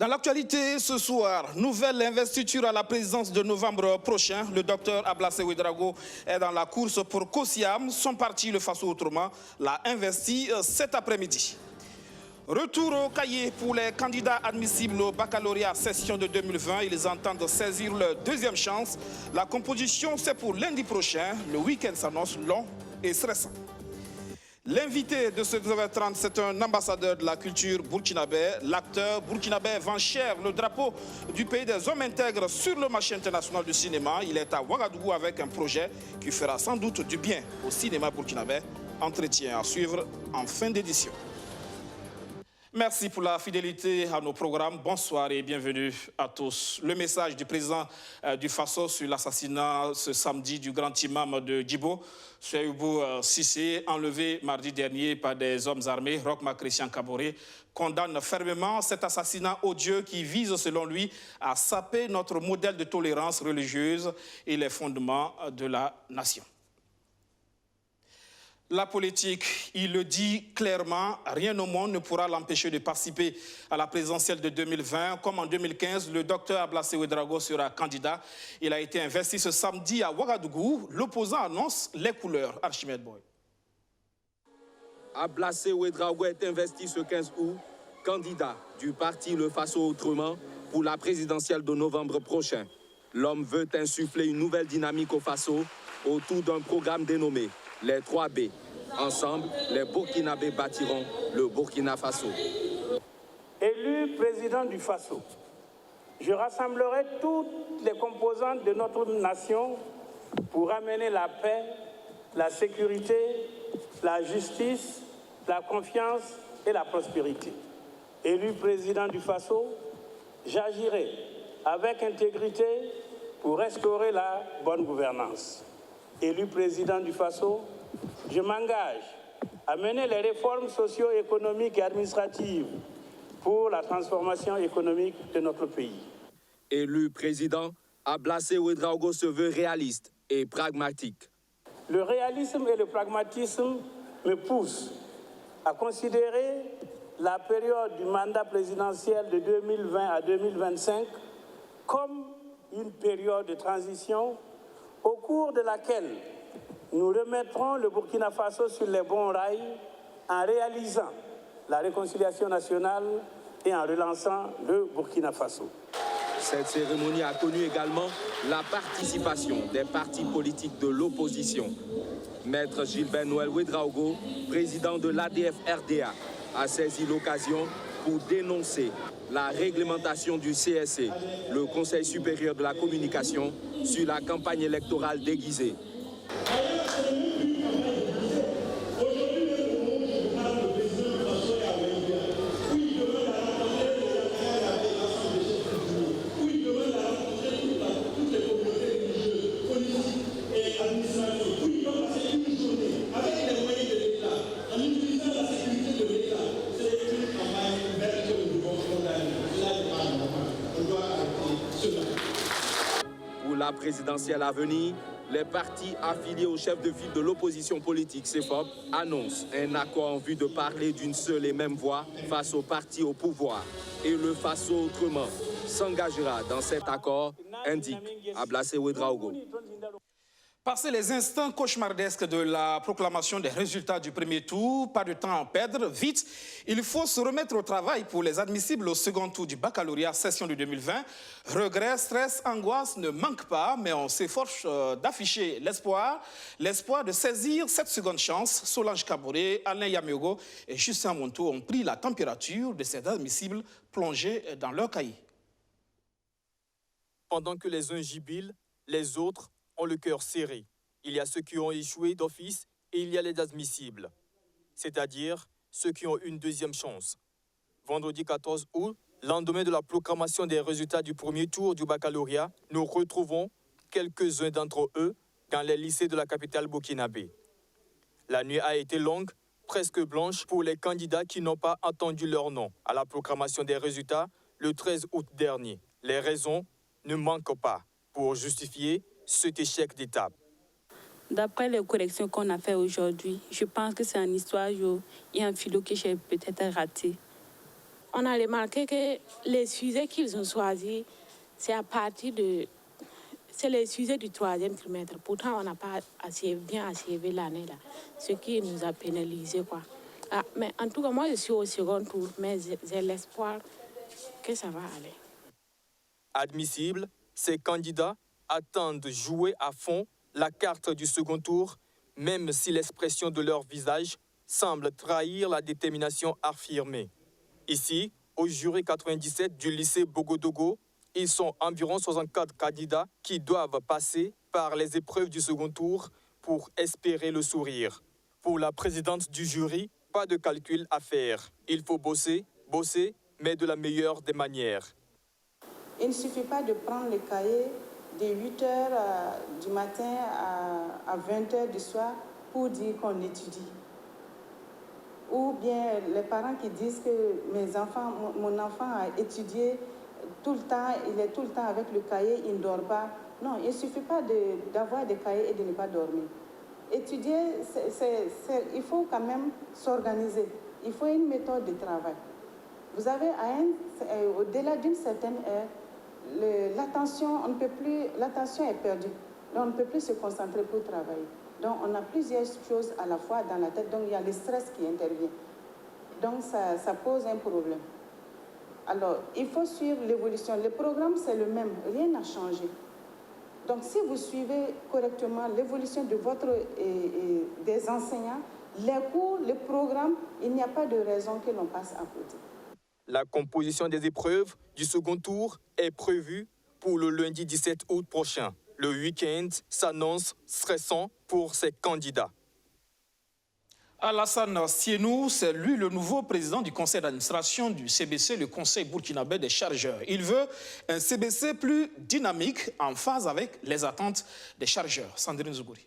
Dans l'actualité ce soir, nouvelle investiture à la présidence de novembre prochain. Le docteur Ablassé Ouédraogo est dans la course pour COSIAM. Son parti, le Faso Autrement, l'a investi cet après-midi. Retour au cahier pour les candidats admissibles au baccalauréat session de 2020. Ils entendent saisir leur deuxième chance. La composition, c'est pour lundi prochain. Le week-end s'annonce long et stressant. L'invité de ce 9h30, c'est un ambassadeur de la culture burkinabé. L'acteur burkinabé vend cher le drapeau du pays des hommes intègres sur le marché international du cinéma. Il est à Ouagadougou avec un projet qui fera sans doute du bien au cinéma burkinabé. Entretien à suivre en fin d'édition. Merci pour la fidélité à nos programmes. Bonsoir et bienvenue à tous. Le message du président du Faso sur l'assassinat ce samedi du grand imam de Djibo, Souaïbou Cissé, enlevé mardi dernier par des hommes armés, Rochma Christian Kaboré, condamne fermement cet assassinat odieux qui vise, selon lui, à saper notre modèle de tolérance religieuse et les fondements de la nation. La politique, il le dit clairement, rien au monde ne pourra l'empêcher de participer à la présidentielle de 2020. Comme en 2015, le docteur Ablassé Ouédraogo sera candidat. Il a été investi ce samedi à Ouagadougou. L'opposant annonce les couleurs. Archimède Boy. Ablassé Ouédraogo est investi ce 15 août, candidat du parti Le Faso Autrement pour la présidentielle de novembre prochain. L'homme veut insuffler une nouvelle dynamique au Faso autour d'un programme dénommé les 3B. Ensemble, les Burkinabés bâtiront le Burkina Faso. Élu président du Faso, je rassemblerai toutes les composantes de notre nation pour amener la paix, la sécurité, la justice, la confiance et la prospérité. Élu président du Faso, j'agirai avec intégrité pour restaurer la bonne gouvernance. Élu président du Faso, je m'engage à mener les réformes socio-économiques et administratives pour la transformation économique de notre pays. Élu président, Ablassé Ouédraogo se veut réaliste et pragmatique. Le réalisme et le pragmatisme me poussent à considérer la période du mandat présidentiel de 2020 à 2025 comme une période de transition au cours de laquelle nous remettrons le Burkina Faso sur les bons rails en réalisant la réconciliation nationale et en relançant le Burkina Faso. Cette cérémonie a connu également la participation des partis politiques de l'opposition. Maître Gilbert Noël Ouédraogo, président de l'ADF-RDA, a saisi l'occasion pour dénoncer la réglementation du CSC, le Conseil supérieur de la communication, sur la campagne électorale déguisée. La présidentielle à venir, les partis affiliés au chef de file de l'opposition politique, CEFOP, annoncent un accord en vue de parler d'une seule et même voix face aux partis au pouvoir. Et le Faso Autrement s'engagera dans cet accord, indique Ablassé Ouédraogo. Passé les instants cauchemardesques de la proclamation des résultats du premier tour, pas de temps à perdre, vite, il faut se remettre au travail pour les admissibles au second tour du baccalauréat session de 2020. Regrets, stress, angoisse ne manquent pas, mais on s'efforce d'afficher l'espoir de saisir cette seconde chance. Solange Kaboré, Alain Yamiogo et Justin Monto ont pris la température de ces admissibles plongés dans leur cahier. Pendant que les uns jubilent, les autres ont le cœur serré. Il y a ceux qui ont échoué d'office et il y a les admissibles, c'est-à-dire ceux qui ont une deuxième chance. Vendredi 14 août, lendemain de la proclamation des résultats du premier tour du baccalauréat, nous retrouvons quelques-uns d'entre eux dans les lycées de la capitale burkinabé. La nuit a été longue, presque blanche pour les candidats qui n'ont pas entendu leur nom à la proclamation des résultats le 13 août dernier. Les raisons ne manquent pas pour justifier cet échec d'étape. D'après les corrections qu'on a faites aujourd'hui, je pense que c'est en histoire géo et en philo que j'ai peut-être raté. on a remarqué que les sujets qu'ils ont choisis, c'est les sujets du 3e trimestre. Pourtant, on n'a pas bien achevé l'année, là, ce qui nous a pénalisés, quoi. Ah, mais en tout cas, moi, je suis au second tour, mais j'ai l'espoir que ça va aller. Admissible, ces candidats attendent de jouer à fond la carte du second tour, même si l'expression de leur visage semble trahir la détermination affirmée. Ici, au jury 97 du lycée Bogodogo, ils sont environ 64 candidats qui doivent passer par les épreuves du second tour pour espérer le sourire. Pour la présidente du jury, pas de calcul à faire. Il faut bosser, mais de la meilleure des manières. Il ne suffit pas de prendre le cahier de 8h du matin à 20h du soir pour dire qu'on étudie. Ou bien les parents qui disent que mon enfant a étudié tout le temps, il est tout le temps avec le cahier, il ne dort pas. Non, il ne suffit pas d'avoir des cahiers et de ne pas dormir. Étudier, il faut quand même s'organiser. Il faut une méthode de travail. Vous avez au-delà d'une certaine heure, l'attention est perdue. Donc on ne peut plus se concentrer pour travailler. Donc on a plusieurs choses à la fois dans la tête, donc il y a le stress qui intervient. Donc ça pose un problème. Alors il faut suivre l'évolution. Le programme c'est le même, rien n'a changé. Donc si vous suivez correctement l'évolution de des enseignants, les cours, le programme, il n'y a pas de raison que l'on passe à côté. La composition des épreuves du second tour est prévue pour le lundi 17 août prochain. Le week-end s'annonce stressant pour ces candidats. Alassane Sienou, c'est lui le nouveau président du conseil d'administration du CBC, le conseil burkinabé des chargeurs. Il veut un CBC plus dynamique, en phase avec les attentes des chargeurs. Sandrine Zougouri.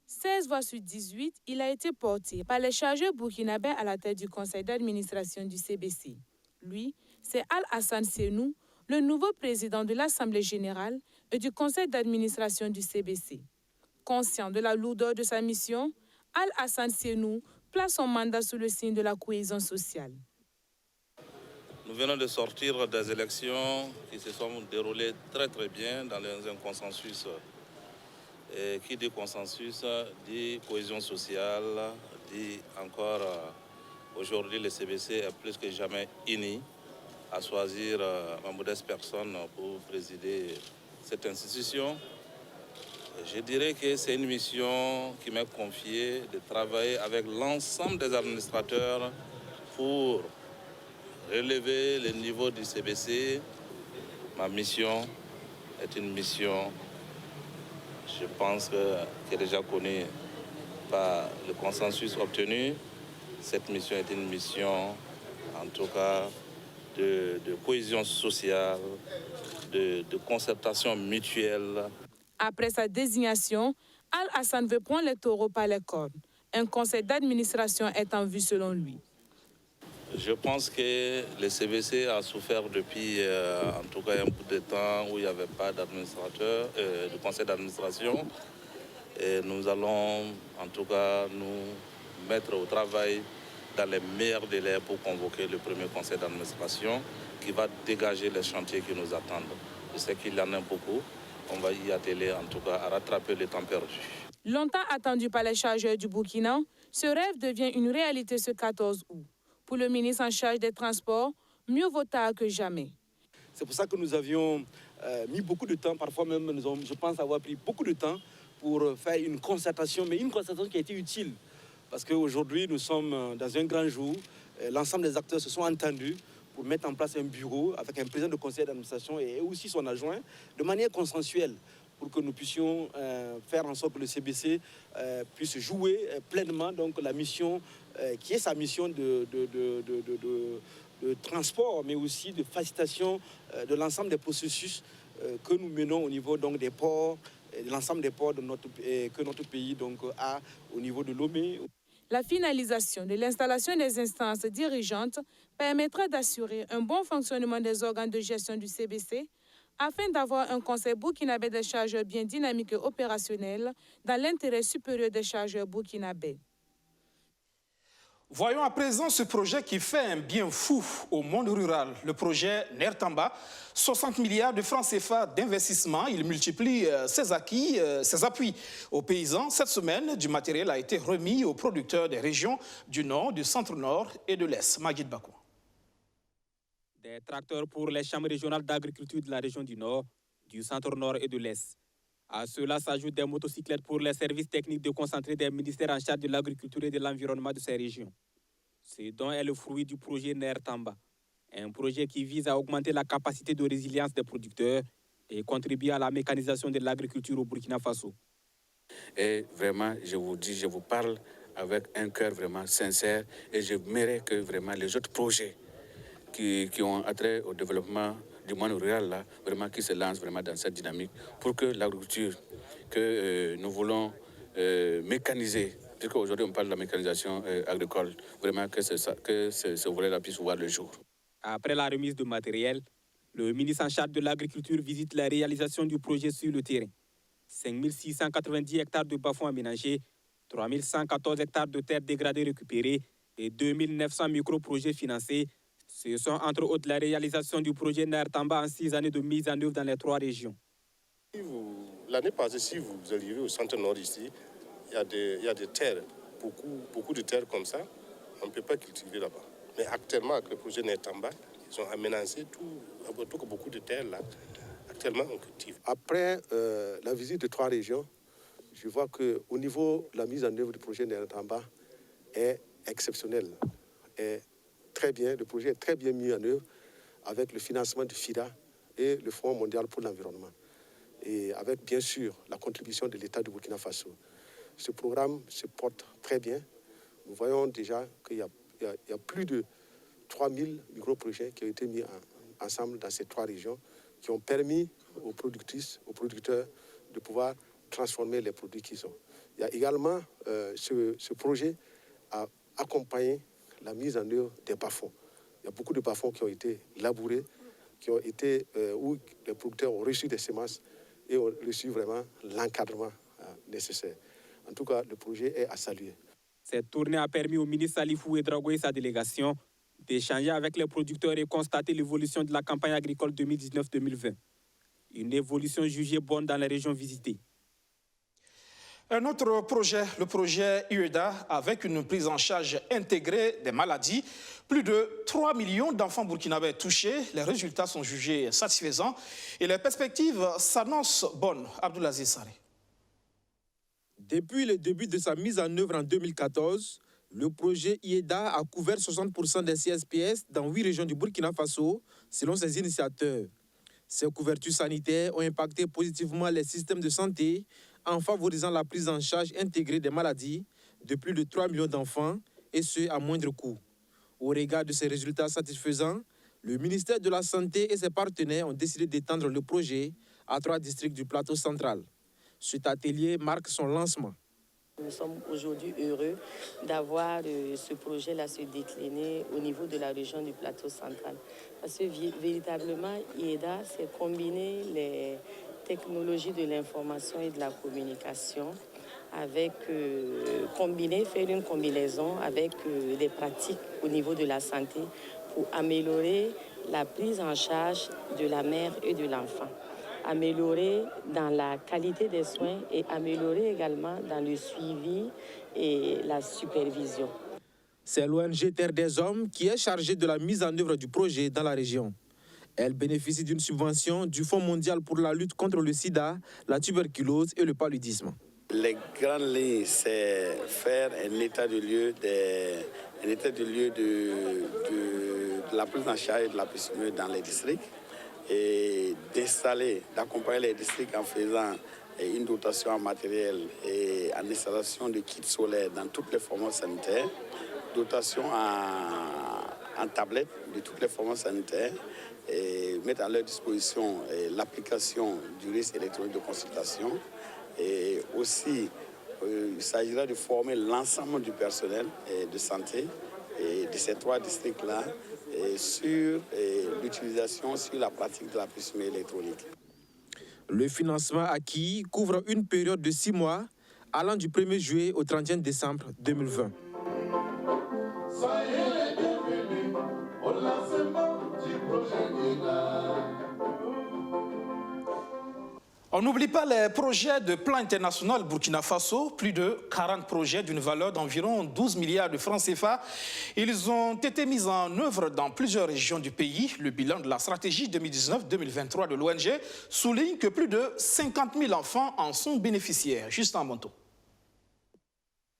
16 voix sur 18, il a été porté par les chargeurs burkinabés à la tête du conseil d'administration du CBC. Lui, c'est Alassane Sienou, le nouveau président de l'Assemblée générale et du conseil d'administration du CBC. Conscient de la lourdeur de sa mission, Alassane Sienou place son mandat sous le signe de la cohésion sociale. Nous venons de sortir des élections qui se sont déroulées très bien dans un consensus. Et qui dit consensus, dit cohésion sociale, dit encore aujourd'hui le CBC est plus que jamais uni à choisir ma modeste personne pour présider cette institution. Je dirais que c'est une mission qui m'est confiée de travailler avec l'ensemble des administrateurs pour relever le niveau du CBC. Ma mission est une mission, je pense, qui est déjà connue par le consensus obtenu. Cette mission est une mission, en tout cas, de cohésion sociale, de concertation mutuelle. Après sa désignation, Alassane veut prendre les taureaux par les cornes. Un conseil d'administration est en vue selon lui. Je pense que le CBC a souffert depuis en tout cas un bout de temps où il n'y avait pas d'administrateur, de conseil d'administration. Et nous allons en tout cas nous mettre au travail dans les meilleurs délais pour convoquer le premier conseil d'administration qui va dégager les chantiers qui nous attendent. Je sais qu'il y en a beaucoup. On va y atteler en tout cas à rattraper le temps perdu. Longtemps attendu par les chargeurs du Burkina, ce rêve devient une réalité ce 14 août. Pour le ministre en charge des Transports, mieux vaut tard que jamais. C'est pour ça que nous avions mis beaucoup de temps, parfois même, je pense avoir pris beaucoup de temps pour faire une concertation, mais une concertation qui a été utile. Parce qu'aujourd'hui, nous sommes dans un grand jour. L'ensemble des acteurs se sont entendus pour mettre en place un bureau avec un président de conseil d'administration et aussi son adjoint, de manière consensuelle, pour que nous puissions faire en sorte que le CBC puisse jouer pleinement donc, la mission qui est sa mission de transport, mais aussi de facilitation de l'ensemble des processus que nous menons au niveau donc, des ports, de l'ensemble des ports que notre pays donc, a au niveau de Lomé. La finalisation de l'installation des instances dirigeantes permettra d'assurer un bon fonctionnement des organes de gestion du CBC afin d'avoir un conseil burkinabé des chargeurs bien dynamique et opérationnel dans l'intérêt supérieur des chargeurs burkinabés. Voyons à présent ce projet qui fait un bien fou au monde rural. Le projet Nertamba, 60 milliards de francs CFA d'investissement. Il multiplie ses appuis aux paysans. Cette semaine, du matériel a été remis aux producteurs des régions du Nord, du Centre-Nord et de l'Est. Magid Bakou. Des tracteurs pour les chambres régionales d'agriculture de la région du Nord, du Centre-Nord et de l'Est. À cela s'ajoutent des motocyclettes pour les services techniques déconcentrés des ministères en charge de l'agriculture et de l'environnement de ces régions. Ce don est le fruit du projet Nertamba, un projet qui vise à augmenter la capacité de résilience des producteurs et contribuer à la mécanisation de l'agriculture au Burkina Faso. Et vraiment, je vous dis, je vous parle avec un cœur vraiment sincère et j'aimerais que vraiment les autres projets qui ont attrait au développement du monde rural, là, vraiment qui se lancent vraiment dans cette dynamique pour que l'agriculture que nous voulons mécaniser, puisqu'aujourd'hui on parle de la mécanisation agricole, vraiment que ce volet-là puisse voir le jour. Après la remise de matériel, le ministre en charge de l'agriculture visite la réalisation du projet sur le terrain. 5 690 hectares de bas-fonds aménagés, 3 114 hectares de terres dégradées récupérées et 2 900 micro-projets financés. Ce sont entre autres la réalisation du projet Nertamba en 6 années de mise en œuvre dans les 3 régions. L'année passée, si vous arrivez au centre-nord ici, il y a des terres, beaucoup de terres comme ça, on ne peut pas cultiver là-bas. Mais actuellement, avec le projet Nertamba, ils ont aménagé beaucoup de terres là. Actuellement, on cultive. Après la visite de 3 régions, je vois qu'au niveau de la mise en œuvre du projet Nertamba est exceptionnel. Très bien, le projet est très bien mis en œuvre avec le financement du FIDA et le Fonds mondial pour l'environnement. Et avec, bien sûr, la contribution de l'État du Burkina Faso. Ce programme se porte très bien. Nous voyons déjà qu'il y a plus de 3000 micro-projets qui ont été mis ensemble dans ces 3 régions qui ont permis aux productrices, aux producteurs de pouvoir transformer les produits qu'ils ont. Il y a également ce projet a accompagné la mise en œuvre des bas-fonds. Il y a beaucoup de bas-fonds qui ont été labourés, qui ont été, où les producteurs ont reçu des semences et ont reçu vraiment l'encadrement nécessaire. En tout cas, le projet est à saluer. Cette tournée a permis au ministre Salifou Ouedraogo et sa délégation d'échanger avec les producteurs et constater l'évolution de la campagne agricole 2019-2020. Une évolution jugée bonne dans les régions visitées. Un autre projet, le projet UEDA, avec une prise en charge intégrée des maladies. Plus de 3 millions d'enfants burkinabés touchés. Les résultats sont jugés satisfaisants et les perspectives s'annoncent bonnes. Abdoulaziz Saré. Depuis le début de sa mise en œuvre en 2014, le projet UEDA a couvert 60% des CSPS dans 8 régions du Burkina Faso, selon ses initiateurs. Ces couvertures sanitaires ont impacté positivement les systèmes de santé en favorisant la prise en charge intégrée des maladies de plus de 3 millions d'enfants, et ce, à moindre coût. Au regard de ces résultats satisfaisants, le ministère de la Santé et ses partenaires ont décidé d'étendre le projet à 3 districts du plateau central. Cet atelier marque son lancement. Nous sommes aujourd'hui heureux d'avoir ce projet-là se décliner au niveau de la région du plateau central. Parce que véritablement, IEDA, c'est combiner les technologies de l'information et de la communication avec faire une combinaison avec des pratiques au niveau de la santé pour améliorer la prise en charge de la mère et de l'enfant, améliorer dans la qualité des soins et améliorer également dans le suivi et la supervision. C'est l'ONG Terre des Hommes qui est chargée de la mise en œuvre du projet dans la région. Elle bénéficie d'une subvention du Fonds mondial pour la lutte contre le sida, la tuberculose et le paludisme. Les grandes lignes, c'est faire un état de lieu de la prise en charge de la PCME dans les districts et d'accompagner les districts en faisant une dotation en matériel et en installation de kits solaires dans toutes les formations sanitaires, dotation en tablettes de toutes les formations sanitaires, et mettre à leur disposition l'application du risque électronique de consultation. Et aussi, il s'agira de former l'ensemble du personnel de santé de ces 3 districts-là sur l'utilisation, sur la pratique de la PCME électronique. Le financement acquis couvre une période de 6 mois allant du 1er juillet au 31 décembre 2020. On n'oublie pas les projets de plan international Burkina Faso, plus de 40 projets d'une valeur d'environ 12 milliards de francs CFA. Ils ont été mis en œuvre dans plusieurs régions du pays. Le bilan de la stratégie 2019-2023 de l'ONG souligne que plus de 50 000 enfants en sont bénéficiaires. Justin Monto.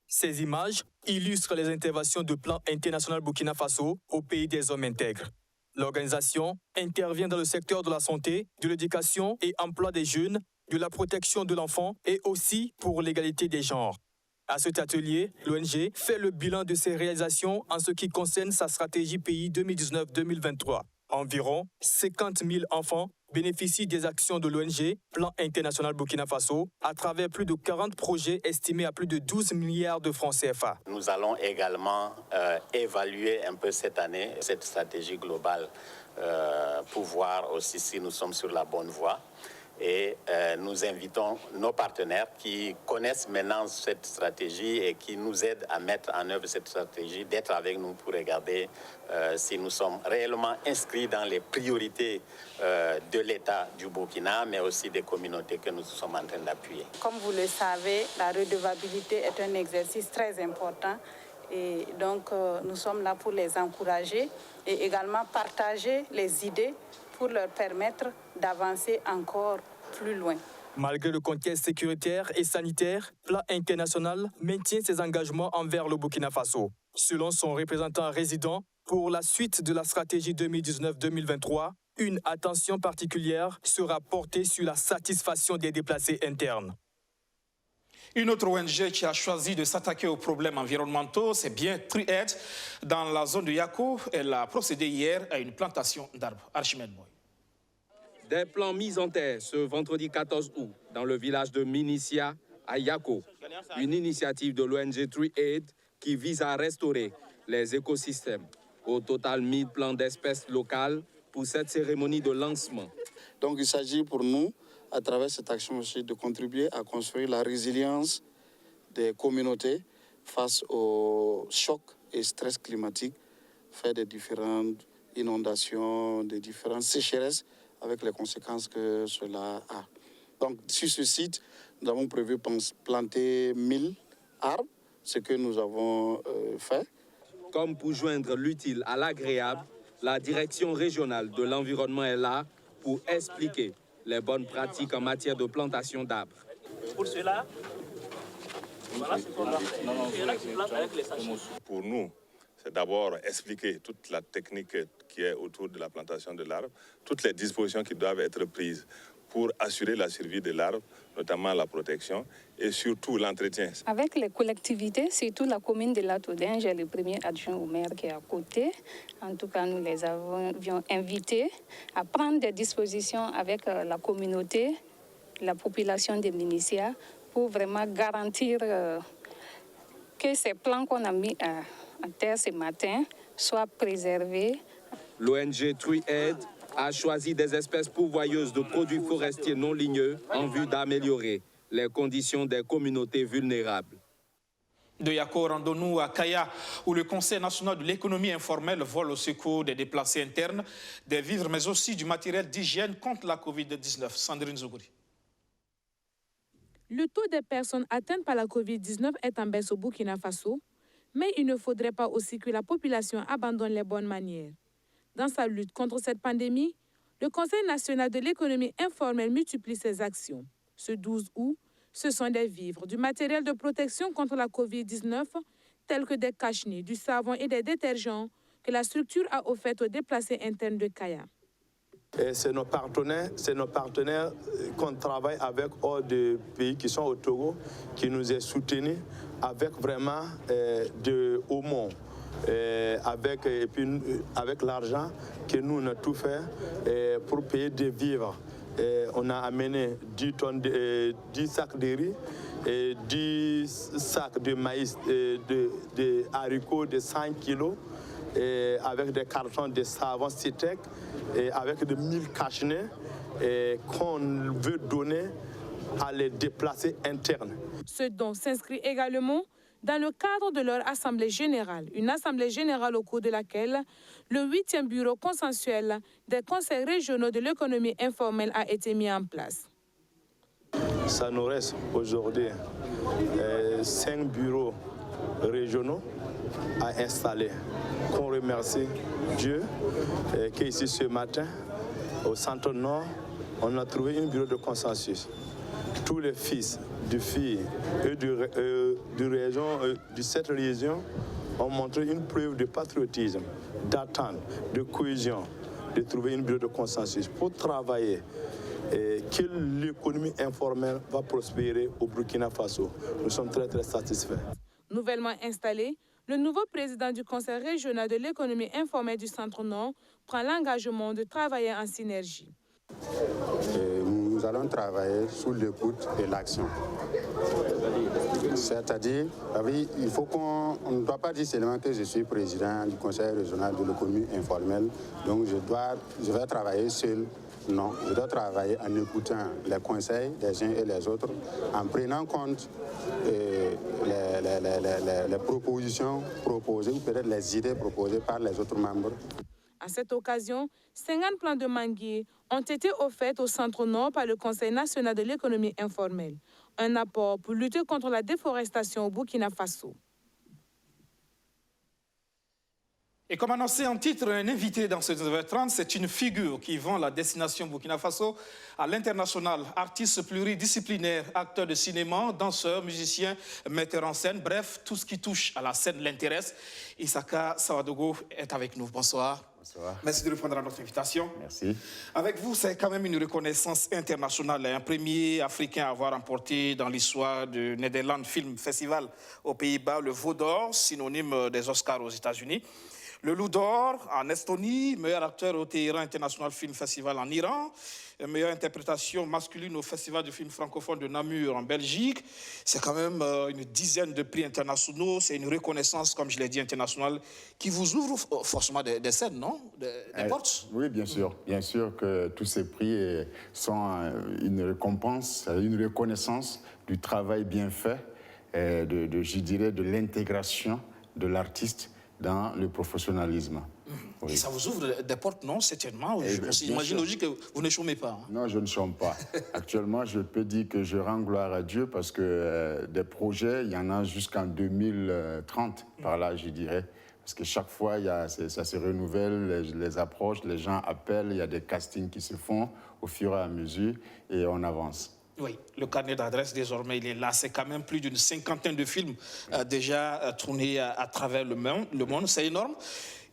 Ces images illustrent les interventions du plan international Burkina Faso au pays des hommes intègres. L'organisation intervient dans le secteur de la santé, de l'éducation et emploi des jeunes, de la protection de l'enfant et aussi pour l'égalité des genres. À cet atelier, l'ONG fait le bilan de ses réalisations en ce qui concerne sa stratégie pays 2019-2023. Environ 50 000 enfants bénéficient des actions de l'ONG Plan International Burkina Faso à travers plus de 40 projets estimés à plus de 12 milliards de francs CFA. Nous allons également évaluer un peu cette année cette stratégie globale pour voir aussi si nous sommes sur la bonne voie. Et nous invitons nos partenaires qui connaissent maintenant cette stratégie et qui nous aident à mettre en œuvre cette stratégie, d'être avec nous pour regarder si nous sommes réellement inscrits dans les priorités de l'État du Burkina, mais aussi des communautés que nous sommes en train d'appuyer. Comme vous le savez, la redevabilité est un exercice très important. Et donc, nous sommes là pour les encourager et également partager les idées pour leur permettre d'avancer encore plus loin. Malgré le contexte sécuritaire et sanitaire, Plan International maintient ses engagements envers le Burkina Faso. Selon son représentant résident, pour la suite de la stratégie 2019-2023, une attention particulière sera portée sur la satisfaction des déplacés internes. Une autre ONG qui a choisi de s'attaquer aux problèmes environnementaux, c'est bien TreeAid. Dans la zone de Yako, elle a procédé hier à une plantation d'arbres. Archimède Boy. Des plants mis en terre ce vendredi 14 août dans le village de Minicia à Yako. Une initiative de l'ONG TreeAid qui vise à restaurer les écosystèmes. Au total, 1000 plants d'espèces locales pour cette cérémonie de lancement. Donc il s'agit pour nous, à travers cette action aussi, de contribuer à construire la résilience des communautés face aux chocs et stress climatiques faits des différentes inondations, des différentes sécheresses, avec les conséquences que cela a. Donc, sur ce site, nous avons prévu planter 1000 arbres, ce que nous avons fait. Comme pour joindre l'utile à l'agréable, la direction régionale de l'environnement est là pour expliquer les bonnes pratiques en matière de plantation d'arbres. Pour cela, voilà ce qu'on va faire. Pour nous, c'est d'abord expliquer toute la technique qui est autour de la plantation de l'arbre, toutes les dispositions qui doivent être prises pour assurer la survie de l'arbre, notamment la protection et surtout l'entretien. Avec les collectivités, surtout la commune de Latoudin, j'ai le premier adjoint au maire qui est à côté. En tout cas, nous les avions invités à prendre des dispositions avec la communauté, la population de Minicia, pour vraiment garantir que ces plans qu'on a mis en terre ce matin soient préservés. L'ONG TreeAid a choisi des espèces pourvoyeuses de produits forestiers non ligneux en vue d'améliorer les conditions des communautés vulnérables. De Yako, rendons-nous à Kaya, où le Conseil national de l'économie informelle vole au secours des déplacés internes, des vivres, mais aussi du matériel d'hygiène contre la Covid-19. Sandrine Zougouri. Le taux des personnes atteintes par la Covid-19 est en baisse au Burkina Faso, mais il ne faudrait pas aussi que la population abandonne les bonnes manières. Dans sa lutte contre cette pandémie, le Conseil national de l'économie informelle multiplie ses actions. Ce 12 août, ce sont des vivres, du matériel de protection contre la Covid-19, tels que des cache-nez, du savon et des détergents, que la structure a offert aux déplacés internes de Kaya. C'est nos partenaires qu'on travaille avec hors de pays qui sont au Togo, qui nous est soutenus avec vraiment de Aumont. Avec l'argent que nous on a tout fait pour payer des vivres. On a amené 10 sacs de riz, et 10 sacs de maïs, de haricots de 100 kilos, avec des cartons de savon Citec, avec de 1000 cache-nez qu'on veut donner à les déplacés internes. Ce don s'inscrit également dans le cadre de leur assemblée générale. Une assemblée générale au cours de laquelle le 8e bureau consensuel des conseils régionaux de l'économie informelle a été mis en place. Ça nous reste aujourd'hui 5 bureaux régionaux à installer. Qu'on remercie Dieu qu'ici ce matin, au centre nord, on a trouvé un bureau de consensus. Tous les fils, filles et de cette région ont montré une preuve de patriotisme, d'attente, de cohésion, de trouver un bureau de consensus pour travailler et que l'économie informelle va prospérer au Burkina Faso. Nous sommes très, très satisfaits. Nouvellement installé, le nouveau président du Conseil régional de l'économie informelle du Centre-Nord prend l'engagement de travailler en synergie. Nous allons travailler sous l'écoute et l'action. C'est-à-dire, il faut qu'on ne doit pas dire seulement que je suis président du Conseil régional de l'économie informelle, donc je vais travailler seul. Non, je dois travailler en écoutant les conseils des uns et des autres, en prenant compte les propositions proposées ou peut-être les idées proposées par les autres membres. À cette occasion, 50 plans de manguiers ont été offerts au Centre-Nord par le Conseil national de l'économie informelle. Un apport pour lutter contre la déforestation au Burkina Faso. Et comme annoncé en titre, un invité dans ce 9h30, c'est une figure qui vend la destination Burkina Faso à l'international. Artiste pluridisciplinaire, acteur de cinéma, danseur, musicien, metteur en scène, bref, tout ce qui touche à la scène l'intéresse. Isaka Sawadogo est avec nous. Bonsoir. Bonsoir. Merci de répondre à notre invitation. Merci. Avec vous, c'est quand même une reconnaissance internationale. Un premier Africain à avoir remporté dans l'histoire du Netherlands Film Festival aux Pays-Bas le Veau d'Or, synonyme des Oscars aux États-Unis. Le Loup d'Or en Estonie, meilleur acteur au Téhéran International Film Festival en Iran, meilleure interprétation masculine au Festival du film francophone de Namur en Belgique. C'est quand même une dizaine de prix internationaux. C'est une reconnaissance, comme je l'ai dit, internationale, qui vous ouvre forcément des scènes, non? Des portes? Oui, bien sûr. Bien sûr que tous ces prix sont une récompense, une reconnaissance du travail bien fait, je dirais, de l'intégration de l'artiste dans le professionnalisme. Oui. Et ça vous ouvre des portes, non? Certainement. J'imagine logique que vous ne chômez pas. Hein. Non, je ne chôme pas. Actuellement, je peux dire que je rends gloire à Dieu parce que des projets, il y en a jusqu'en 2030, par là, je dirais. Parce que chaque fois, ça se renouvelle, les approches, les gens appellent, il y a des castings qui se font au fur et à mesure et on avance. Oui, le carnet d'adresse, désormais, il est là. C'est quand même plus d'une 50aine de films déjà tournés à travers le monde. C'est énorme.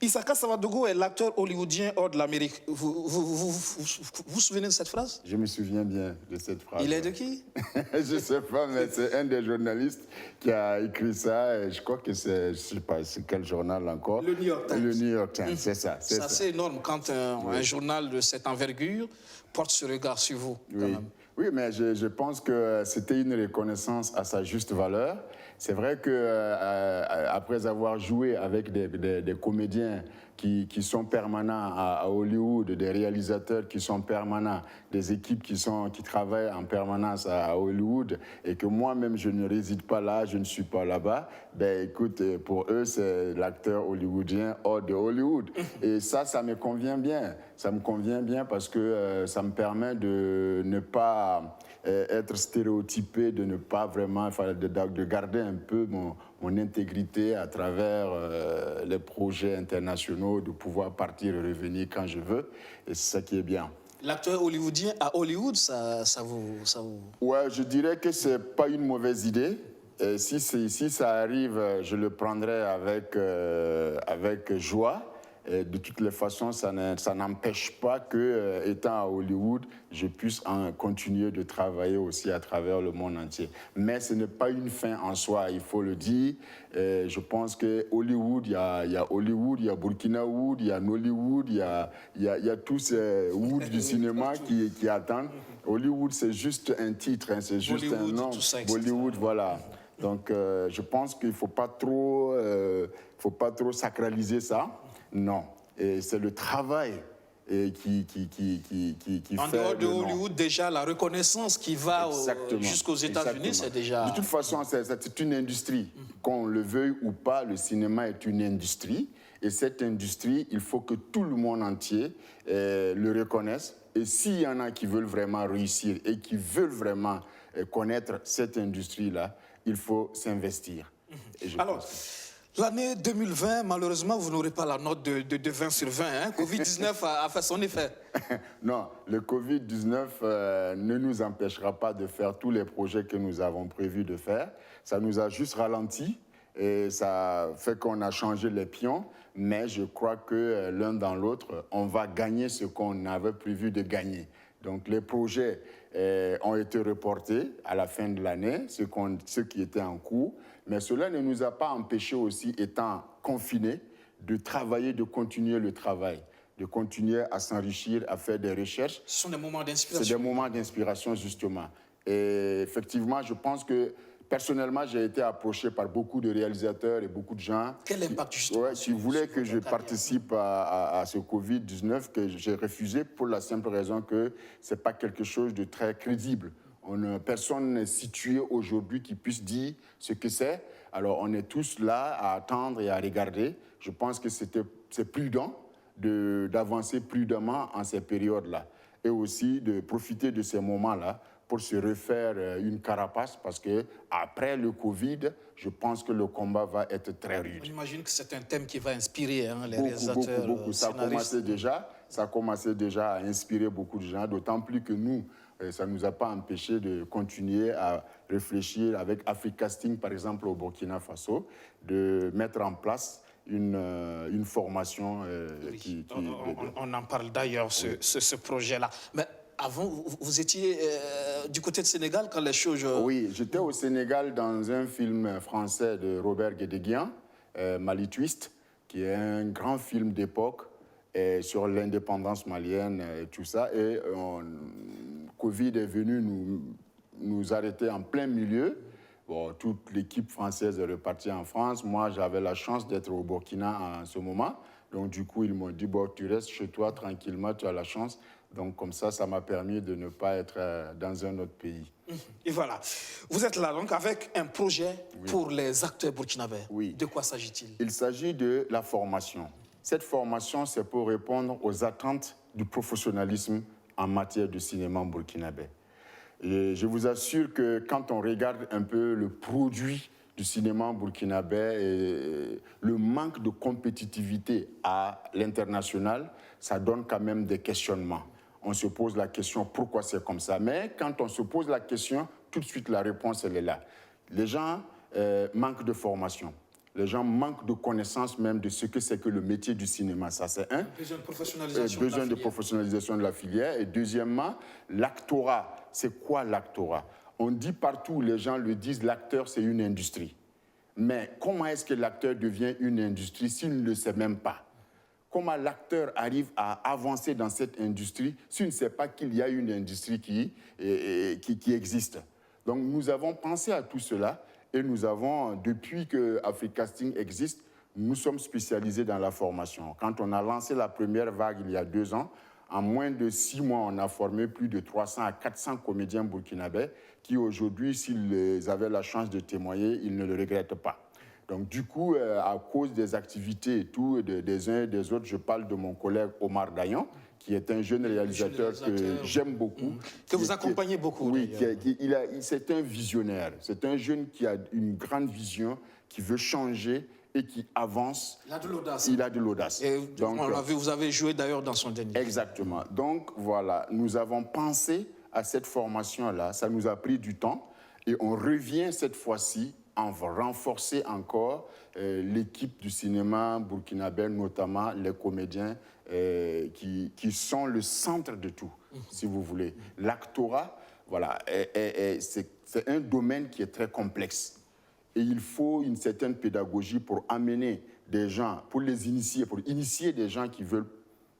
Isaka Sawadogo est l'acteur hollywoodien hors de l'Amérique. Vous vous souvenez de cette phrase? Je me souviens bien de cette phrase. Il est de qui? Je ne sais pas, mais c'est un des journalistes qui a écrit ça. Et je crois que c'est, je ne sais pas, c'est quel journal encore? Le New York Times. Le New York Times, c'est ça. C'est assez énorme quand un journal de cette envergure porte ce regard sur vous, quand même. Oui, mais je pense que c'était une reconnaissance à sa juste valeur. C'est vrai qu'après avoir joué avec des comédiens qui sont permanents à Hollywood, des réalisateurs qui sont permanents, des équipes qui travaillent en permanence à Hollywood, et que moi-même je ne réside pas là, je ne suis pas là-bas, ben écoute, pour eux c'est l'acteur hollywoodien hors de Hollywood. Et ça me convient bien. Ça me convient bien parce que ça me permet de ne pas être stéréotypé, de ne pas vraiment, de garder un peu mon intégrité à travers les projets internationaux, de pouvoir partir et revenir quand je veux. Et c'est ça qui est bien. L'acteur hollywoodien à Hollywood, ça vous... Ouais, je dirais que c'est pas une mauvaise idée. Et si ça arrive, je le prendrai avec joie. Et de toutes les façons, ça n'empêche pas que, étant à Hollywood, je puisse continuer de travailler aussi à travers le monde entier. Mais ce n'est pas une fin en soi, il faut le dire. Je pense que Hollywood, il y a Hollywood, il y a Burkina Wood, il y a Nollywood, il y a tous ces Wood du cinéma qui attendent. Hollywood, c'est juste un titre, hein, c'est juste un nom. Bollywood, voilà. Donc, je pense qu'il ne faut pas trop sacraliser ça. Non, et c'est le travail et qui en fait dehors de Hollywood, déjà, la reconnaissance qui va jusqu'aux États-Unis, c'est déjà... De toute façon, c'est une industrie. Qu'on le veuille ou pas, le cinéma est une industrie. Et cette industrie, il faut que tout le monde entier le reconnaisse. Et s'il y en a qui veulent vraiment réussir et qui veulent vraiment connaître cette industrie-là, il faut s'investir. Alors, l'année 2020, malheureusement, vous n'aurez pas la note de 20 sur 20. Hein? Covid-19 a fait son effet. Non, le Covid-19 ne nous empêchera pas de faire tous les projets que nous avons prévu de faire. Ça nous a juste ralenti et ça fait qu'on a changé les pions. Mais je crois que l'un dans l'autre, on va gagner ce qu'on avait prévu de gagner. Donc les projets ont été reportés à la fin de l'année, ceux qui étaient en cours. Mais cela ne nous a pas empêchés aussi, étant confinés, de travailler, de continuer le travail, de continuer à s'enrichir, à faire des recherches. Ce sont des moments d'inspiration. C'est des moments d'inspiration, justement. Et effectivement, je pense que, personnellement, j'ai été approché par beaucoup de réalisateurs et beaucoup de gens Quel impact, justement, qui voulaient que je participe à ce Covid-19, que j'ai refusé pour la simple raison que ce n'est pas quelque chose de très crédible. Personne n'est situé aujourd'hui qui puisse dire ce que c'est. Alors, on est tous là à attendre et à regarder. Je pense que c'est prudent d'avancer prudemment en ces périodes-là. Et aussi de profiter de ces moments-là pour se refaire une carapace, parce qu'après le Covid, je pense que le combat va être très rude. J'imagine que c'est un thème qui va inspirer les réalisateurs, beaucoup. Ça a commencé déjà à inspirer beaucoup de gens, d'autant plus que nous, ça ne nous a pas empêché de continuer à réfléchir avec Africasting, par exemple, au Burkina Faso, de mettre en place une formation On en parle d'ailleurs, ce projet-là. Mais avant, vous étiez du côté de Sénégal quand les choses... Oui, j'étais au Sénégal dans un film français de Robert Guédéguian, Mali Twist, qui est un grand film d'époque sur l'indépendance malienne et tout ça. Et Covid est venu nous arrêter en plein milieu. Bon, toute l'équipe française est repartie en France. Moi, j'avais la chance d'être au Burkina en ce moment. Donc, du coup, ils m'ont dit, bon, tu restes chez toi tranquillement, tu as la chance. Donc, comme ça m'a permis de ne pas être dans un autre pays. Et voilà. Vous êtes là, donc, avec un projet pour les acteurs burkinabés. Oui. De quoi s'agit-il? Il s'agit de la formation. Cette formation, c'est pour répondre aux attentes du professionnalisme en matière de cinéma burkinabé. Et je vous assure que quand on regarde un peu le produit du cinéma burkinabé et le manque de compétitivité à l'international, ça donne quand même des questionnements. On se pose la question pourquoi c'est comme ça. Mais quand on se pose la question, tout de suite la réponse elle est là. Les gens manquent de formation. Les gens manquent de connaissance même de ce que c'est que le métier du cinéma. Ça, c'est un. Besoin de professionnalisation. Besoin de professionnalisation de la filière. Et deuxièmement, l'actorat. C'est quoi l'actorat? On dit partout, les gens le disent, l'acteur, c'est une industrie. Mais comment est-ce que l'acteur devient une industrie s'il ne le sait même pas? Comment l'acteur arrive à avancer dans cette industrie s'il ne sait pas qu'il y a une industrie qui existe? Donc, nous avons pensé à tout cela. Et nous avons, depuis que Africasting existe, nous sommes spécialisés dans la formation. Quand on a lancé la première vague il y a 2 ans, en moins de 6 mois, on a formé plus de 300 à 400 comédiens burkinabés qui aujourd'hui, s'ils avaient la chance de témoigner, ils ne le regrettent pas. Donc du coup, à cause des activités et tout, des uns et des autres, je parle de mon collègue Omar Dayan, qui est un jeune réalisateur que j'aime beaucoup. Que vous accompagnez beaucoup. Oui, c'est un visionnaire. C'est un jeune qui a une grande vision, qui veut changer et qui avance. Il a de l'audace. Il a de l'audace. Et donc, vous avez joué d'ailleurs dans son dernier. Exactement. Donc voilà, nous avons pensé à cette formation-là. Ça nous a pris du temps et on revient cette fois-ci en renforcer encore l'équipe du cinéma burkinabé, notamment les comédiens qui sont le centre de tout, si vous voulez. L'actorat, voilà, c'est un domaine qui est très complexe. Et il faut une certaine pédagogie pour amener des gens, pour les initier, pour initier des gens qui veulent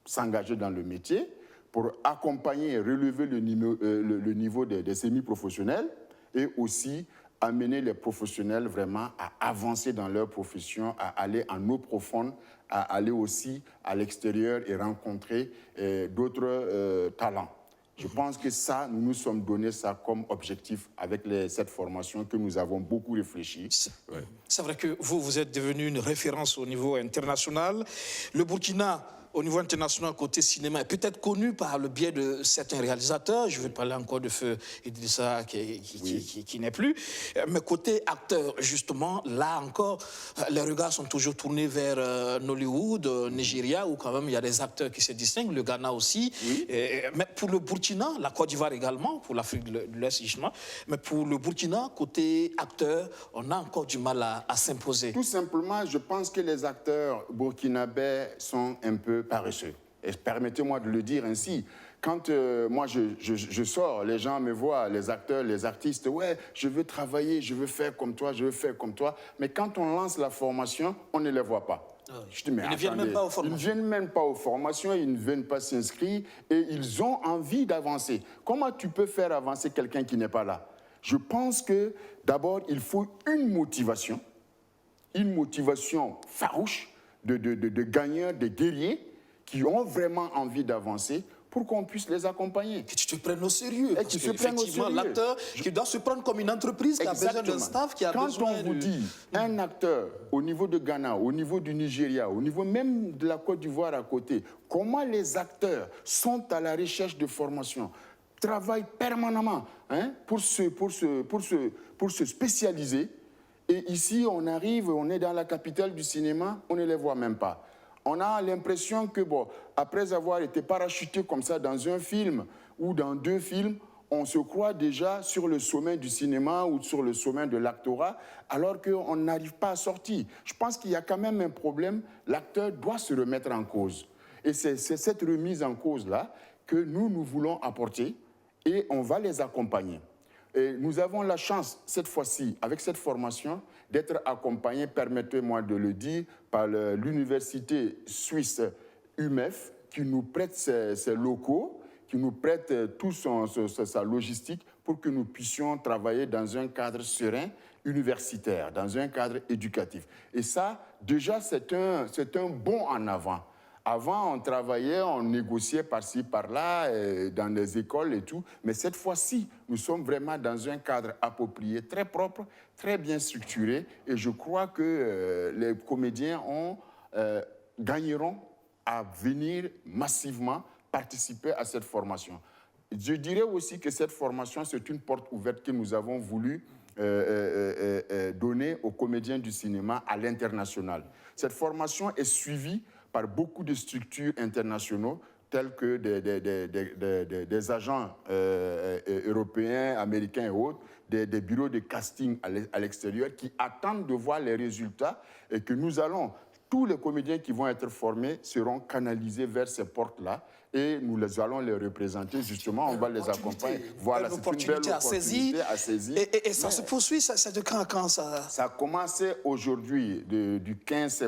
s'engager dans le métier, pour accompagner et relever le niveau des semi-professionnels et aussi amener les professionnels vraiment à avancer dans leur profession, à aller en eau profonde à aller aussi à l'extérieur et rencontrer d'autres talents. Je pense que ça, nous nous sommes donné ça comme objectif avec cette formation que nous avons beaucoup réfléchi. Ouais. C'est vrai que vous êtes devenu une référence au niveau international. Le Burkina, au niveau international, côté cinéma, est peut-être connu par le biais de certains réalisateurs. Je vais parler encore de Feu Idrissa qui n'est plus. Mais côté acteur, justement, là encore, les regards sont toujours tournés vers Nollywood, Nigeria, où quand même il y a des acteurs qui se distinguent, le Ghana aussi. Oui. Mais pour le Burkina, la Côte d'Ivoire également, pour l'Afrique de l'Est, justement. Mais pour le Burkina, côté acteur, on a encore du mal à s'imposer. Tout simplement, je pense que les acteurs burkinabés sont un peu paresseux. Et permettez-moi de le dire ainsi. Quand moi je sors, les gens me voient, les acteurs, les artistes, ouais, je veux travailler, je veux faire comme toi, je veux faire comme toi. Mais quand on lance la formation, on ne les voit pas. Je dis, mais ils ne viennent même pas aux formations. Ils ne viennent même pas aux formations, ils ne viennent pas s'inscrire et ils ont envie d'avancer. Comment tu peux faire avancer quelqu'un qui n'est pas là? Je pense que d'abord, il faut une motivation farouche de gagnants, de guerriers qui ont vraiment envie d'avancer pour qu'on puisse les accompagner. Que tu te prennes au sérieux. Et que effectivement, l'acteur qui doit se prendre comme une entreprise, qui a besoin d'un staff, qui a besoin Quand on vous dit un acteur au niveau de Ghana, au niveau du Nigeria, au niveau même de la Côte d'Ivoire à côté, comment les acteurs sont à la recherche de formation, travaillent permanemment pour se spécialiser. Et ici, on arrive, on est dans la capitale du cinéma, on ne les voit même pas. On a l'impression que, bon, après avoir été parachuté comme ça dans un film ou dans 2 films, on se croit déjà sur le sommet du cinéma ou sur le sommet de l'actorat, alors qu'on n'arrive pas à sortir. Je pense qu'il y a quand même un problème. L'acteur doit se remettre en cause. Et c'est cette remise en cause-là que nous voulons apporter et on va les accompagner. Et nous avons la chance, cette fois-ci, avec cette formation, d'être accompagnés, permettez-moi de le dire, par l'université suisse UMEF, qui nous prête ses locaux, qui nous prête toute sa logistique pour que nous puissions travailler dans un cadre serein, universitaire, dans un cadre éducatif. Et ça, déjà, c'est un bond en avant. Avant, on travaillait, on négociait par-ci, par-là, dans les écoles et tout. Mais cette fois-ci, nous sommes vraiment dans un cadre approprié, très propre, très bien structuré. Et je crois que les comédiens gagneront à venir massivement participer à cette formation. Je dirais aussi que cette formation, c'est une porte ouverte que nous avons voulu donner aux comédiens du cinéma à l'international. Cette formation est suivie par beaucoup de structures internationales telles que des agents européens, américains et autres, des bureaux de casting à l'extérieur qui attendent de voir les résultats et que nous allons, tous les comédiens qui vont être formés seront canalisés vers ces portes-là et nous allons les représenter justement, on va les accompagner. Voilà, c'est une belle opportunité à saisir. Et ça se poursuit, c'est de quand à quand ça? Ça a commencé aujourd'hui, du 15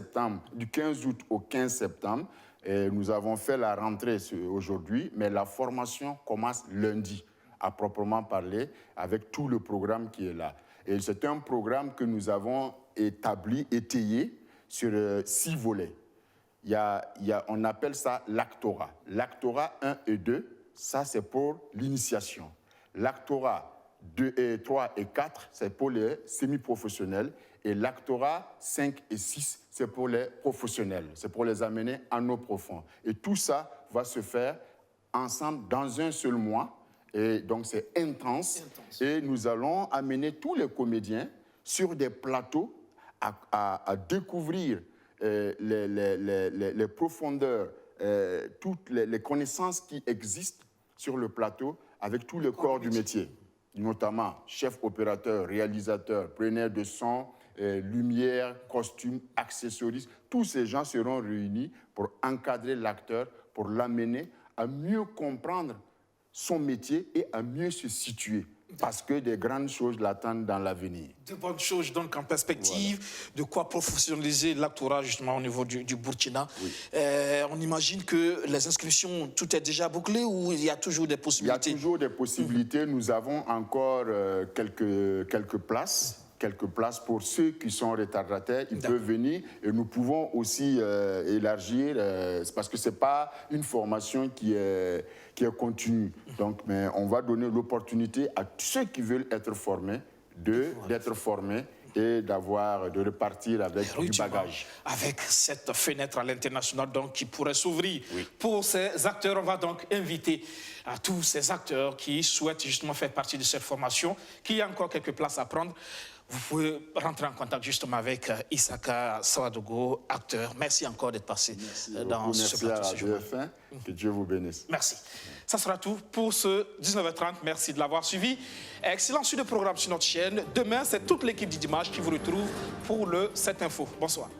août au 15 septembre. Et nous avons fait la rentrée aujourd'hui, mais la formation commence lundi, à proprement parler, avec tout le programme qui est là. Et c'est un programme que nous avons établi, étayé, sur 6 volets. On appelle ça l'actorat. L'actorat 1 et 2, ça c'est pour l'initiation. L'actorat 2 et 3 et 4, c'est pour les semi-professionnels. Et l'actorat 5 et 6, c'est pour les professionnels. C'est pour les amener en eau profonde. Et tout ça va se faire ensemble dans un seul mois. Et donc c'est intense. Et nous allons amener tous les comédiens sur des plateaux à découvrir les profondeurs, toutes les connaissances qui existent sur le plateau avec tout le corps du métier, notamment chef opérateur, réalisateur, preneur de son, lumière, costume, accessoristes. Tous ces gens seront réunis pour encadrer l'acteur, pour l'amener à mieux comprendre son métier et à mieux se situer. Parce que des grandes choses l'attendent dans l'avenir. De bonnes choses donc en perspective, voilà. De quoi professionnaliser l'actorat justement au niveau du Burkina. Oui. On imagine que les inscriptions, tout est déjà bouclé ou il y a toujours des possibilités? Il y a toujours des possibilités. Nous avons encore quelques places quelques places pour ceux qui sont retardataires. Ils peuvent venir et nous pouvons aussi élargir, parce que ce n'est pas une formation qui est continue. Donc, mais on va donner l'opportunité à tous ceux qui veulent être formés d'être formés et de repartir avec du bagage. Avec cette fenêtre à l'international donc qui pourrait s'ouvrir pour ces acteurs. On va donc inviter à tous ces acteurs qui souhaitent justement faire partie de cette formation, qu'il y a encore quelques places à prendre. Vous pouvez rentrer en contact justement avec Isaka Sawadogo, acteur. Merci encore d'être passé dans ce plateau. Merci à BF1. Que Dieu vous bénisse. Merci. Ça sera tout pour ce 19h30. Merci de l'avoir suivi. Excellent suite de programme sur notre chaîne. Demain, c'est toute l'équipe du dimanche qui vous retrouve pour le 7 Info. Bonsoir.